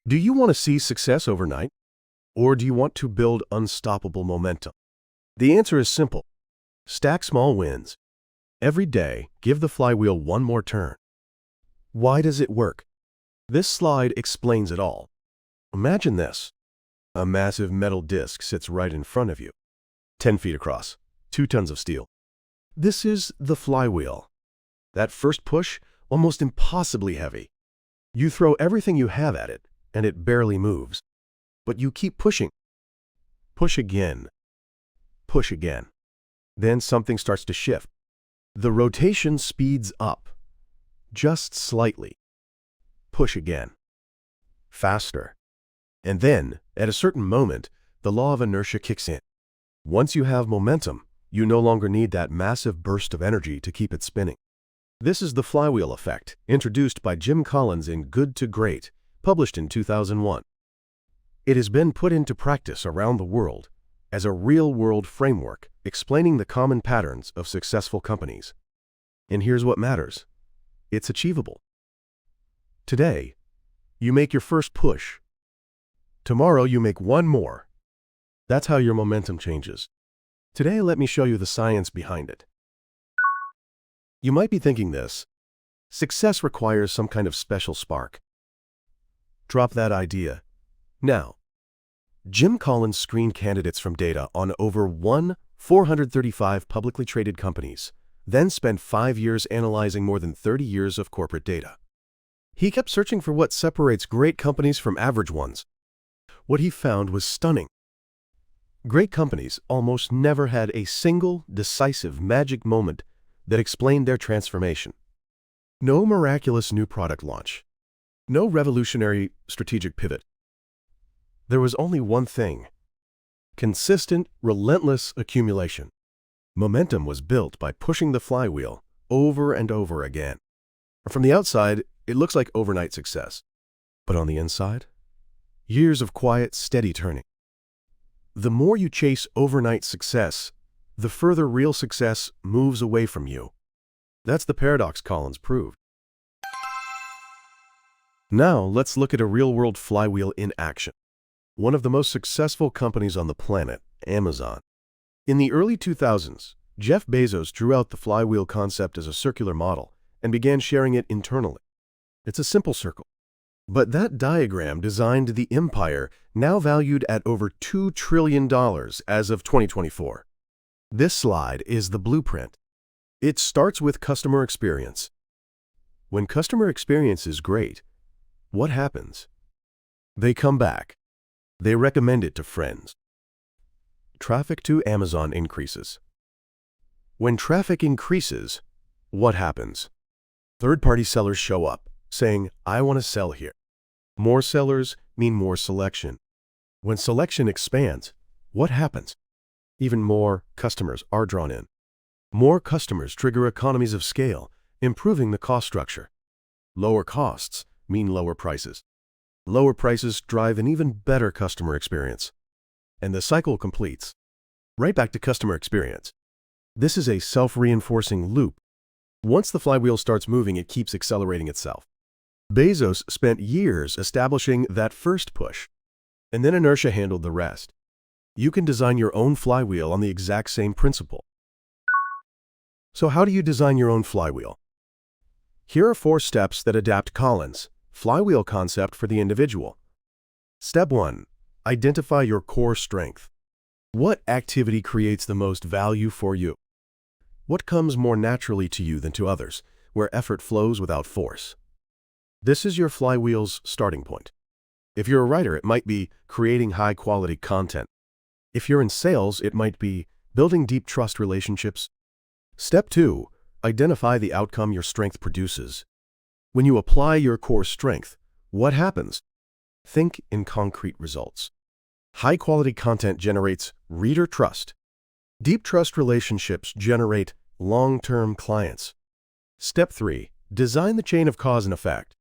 Do you want to see success overnight, or do you want to build unstoppable momentum? The answer is simple. Stack small wins. Every day, give the flywheel one more turn. Why does it work? This slide explains it all. Imagine this. A massive metal disc sits right in front of you, 10 feet across, 2 tons of steel. This is the flywheel. That first push, almost impossibly heavy. You throw everything you have at it, and it barely moves. But you keep pushing. Push again. Push again. Then something starts to shift. The rotation speeds up. Just slightly. Push again. Faster. And then, at a certain moment, the law of inertia kicks in. Once you have momentum, you no longer need that massive burst of energy to keep it spinning. This is the flywheel effect, introduced by Jim Collins in Good to Great, published in 2001. It has been put into practice around the world as a real-world framework explaining the common patterns of successful companies. And here's what matters. It's achievable. Today, you make your first push. Tomorrow, you make one more. That's how your momentum changes. Today, let me show you the science behind it. You might be thinking this. Success requires some kind of special spark. Drop that idea. Now, Jim Collins screened candidates from data on over 435 publicly traded companies, then spent 5 years analyzing more than 30 years of corporate data. He kept searching for what separates great companies from average ones. What he found was stunning. Great companies almost never had a single, decisive magic moment that explained their transformation. No miraculous new product launch. No revolutionary strategic pivot. There was only one thing. Consistent, relentless accumulation. Momentum was built by pushing the flywheel over and over again. From the outside, it looks like overnight success. But on the inside, years of quiet, steady turning. The more you chase overnight success, the further real success moves away from you. That's the paradox Collins proved. Now, let's look at a real-world flywheel in action. One of the most successful companies on the planet, Amazon. In the early 2000s, Jeff Bezos drew out the flywheel concept as a circular model and began sharing it internally. It's a simple circle. But that diagram designed the empire now valued at over $2 trillion as of 2024. This slide is the blueprint. It starts with customer experience. When customer experience is great, what happens? They come back. They recommend it to friends. Traffic to Amazon increases. When traffic increases, what happens? Third-party sellers show up, saying, "I want to sell here." More sellers mean more selection. When selection expands, what happens? Even more customers are drawn in. More customers trigger economies of scale, improving the cost structure. Lower costs mean lower prices. Lower prices drive an even better customer experience. And the cycle completes. Right back to customer experience. This is a self-reinforcing loop. Once the flywheel starts moving, it keeps accelerating itself. Bezos spent years establishing that first push, and then inertia handled the rest. You can design your own flywheel on the exact same principle. So how do you design your own flywheel? Here are 4 steps that adapt Collins' flywheel concept for the individual. Step 1. Identify your core strength. What activity creates the most value for you? What comes more naturally to you than to others, where effort flows without force? This is your flywheel's starting point. If you're a writer, it might be creating high-quality content. If you're in sales, it might be building deep trust relationships. Step 2. Identify the outcome your strength produces. When you apply your core strength, what happens? Think in concrete results. High-quality content generates reader trust. Deep trust relationships generate long-term clients. Step 3. Design the chain of cause and effect.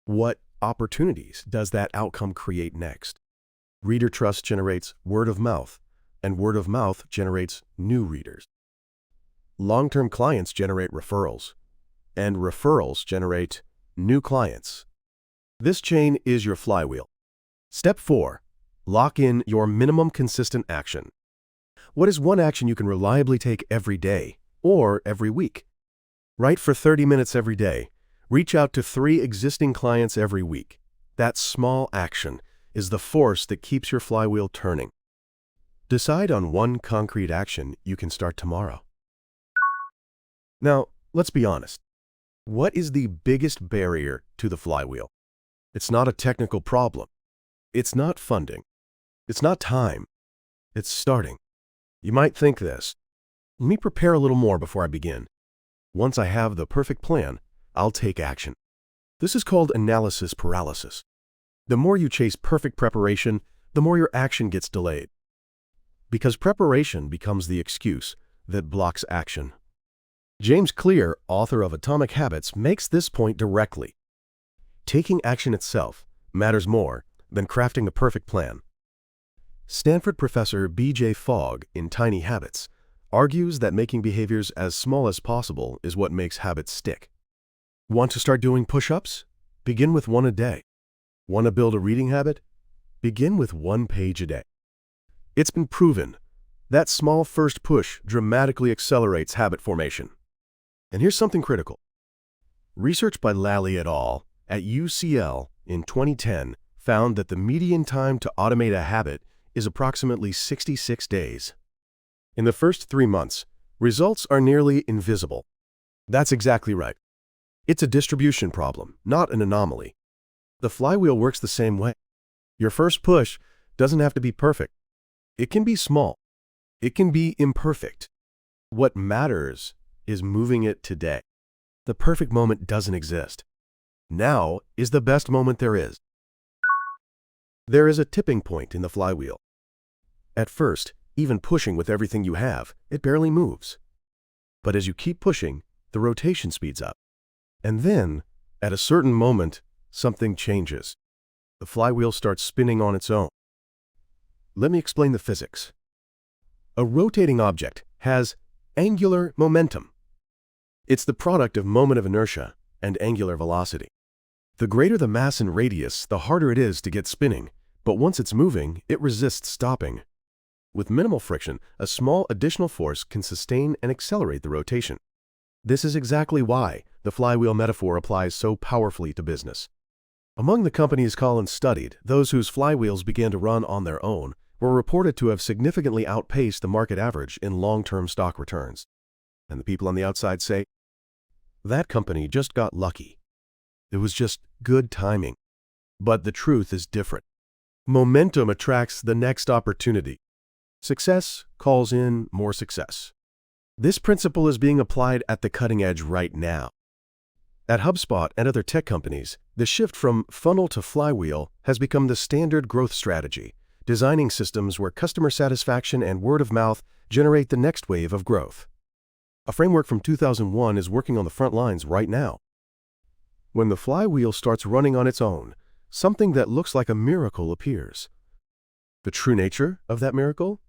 What opportunities does that outcome create next? Reader trust generates word of mouth, and word of mouth generates new readers. Long-term clients generate referrals, and referrals generate new clients. This chain is your flywheel. Step 4. Lock in your minimum consistent action. What is one action you can reliably take every day or every week? Write for 30 minutes every day. Reach out to 3 existing clients every week. That small action is the force that keeps your flywheel turning. Decide on one concrete action you can start tomorrow. Now, let's be honest. What is the biggest barrier to the flywheel? It's not a technical problem. It's not funding. It's not time. It's starting. You might think this. Let me prepare a little more before I begin. Once I have the perfect plan, I'll take action. This is called analysis paralysis. The more you chase perfect preparation, the more your action gets delayed. Because preparation becomes the excuse that blocks action. James Clear, author of Atomic Habits, makes this point directly. Taking action itself matters more than crafting a perfect plan. Stanford professor B.J. Fogg, in Tiny Habits, argues that making behaviors as small as possible is what makes habits stick. Want to start doing push-ups? Begin with 1 a day. Want to build a reading habit? Begin with 1 page a day. It's been proven that small first push dramatically accelerates habit formation. And here's something critical. Research by Lally et al. At UCL in 2010 found that the median time to automate a habit is approximately 66 days. In the first 3 months, results are nearly invisible. That's exactly right. It's a distribution problem, not an anomaly. The flywheel works the same way. Your first push doesn't have to be perfect. It can be small. It can be imperfect. What matters is moving it today. The perfect moment doesn't exist. Now is the best moment there is. There is a tipping point in the flywheel. At first, even pushing with everything you have, it barely moves. But as you keep pushing, the rotation speeds up. And then, at a certain moment, something changes. The flywheel starts spinning on its own. Let me explain the physics. A rotating object has angular momentum. It's the product of moment of inertia and angular velocity. The greater the mass and radius, the harder it is to get spinning, but once it's moving, it resists stopping. With minimal friction, a small additional force can sustain and accelerate the rotation. This is exactly why the flywheel metaphor applies so powerfully to business. Among the companies Collins studied, those whose flywheels began to run on their own were reported to have significantly outpaced the market average in long-term stock returns. And the people on the outside say, that company just got lucky. It was just good timing. But the truth is different. Momentum attracts the next opportunity. Success calls in more success. This principle is being applied at the cutting edge right now. At HubSpot and other tech companies, the shift from funnel to flywheel has become the standard growth strategy, designing systems where customer satisfaction and word of mouth generate the next wave of growth. A framework from 2001 is working on the front lines right now. When the flywheel starts running on its own, something that looks like a miracle appears. The true nature of that miracle?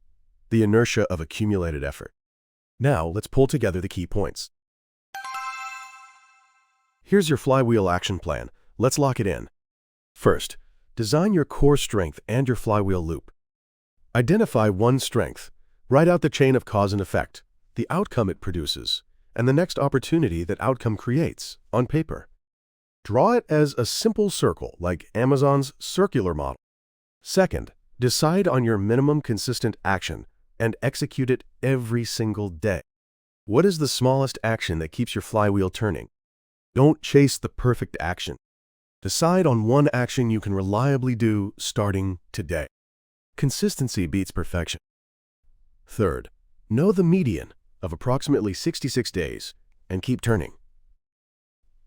The inertia of accumulated effort. Now, let's pull together the key points. Here's your flywheel action plan. Let's lock it in. First, design your core strength and your flywheel loop. Identify one strength. Write out the chain of cause and effect, the outcome it produces, and the next opportunity that outcome creates on paper. Draw it as a simple circle, like Amazon's circular model. Second, decide on your minimum consistent action and execute it every single day. What is the smallest action that keeps your flywheel turning? Don't chase the perfect action. Decide on one action you can reliably do starting today. Consistency beats perfection. Third, know the median of approximately 66 days and keep turning.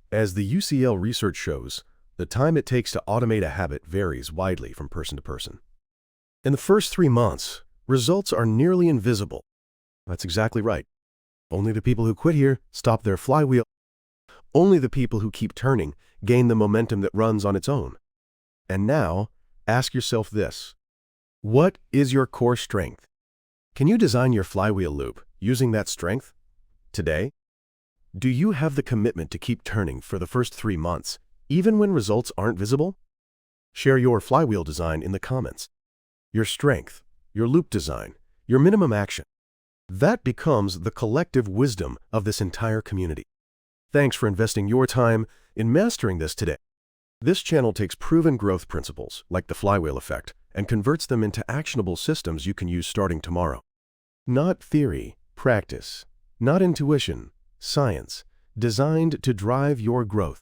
As the UCL research shows, the time it takes to automate a habit varies widely from person to person. In the first 3 months, results are nearly invisible. That's exactly right. Only the people who quit here stop their flywheel. Only the people who keep turning gain the momentum that runs on its own. And now, ask yourself this. What is your core strength? Can you design your flywheel loop using that strength today? Do you have the commitment to keep turning for the first 3 months, even when results aren't visible? Share your flywheel design in the comments. Your strength, your loop design, your minimum action. That becomes the collective wisdom of this entire community. Thanks for investing your time in mastering this today. This channel takes proven growth principles, like the flywheel effect, and converts them into actionable systems you can use starting tomorrow. Not theory, practice. Not intuition, science. Designed to drive your growth.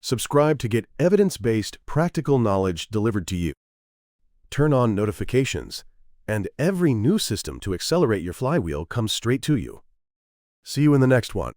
Subscribe to get evidence-based, practical knowledge delivered to you. Turn on notifications, and every new system to accelerate your flywheel comes straight to you. See you in the next one.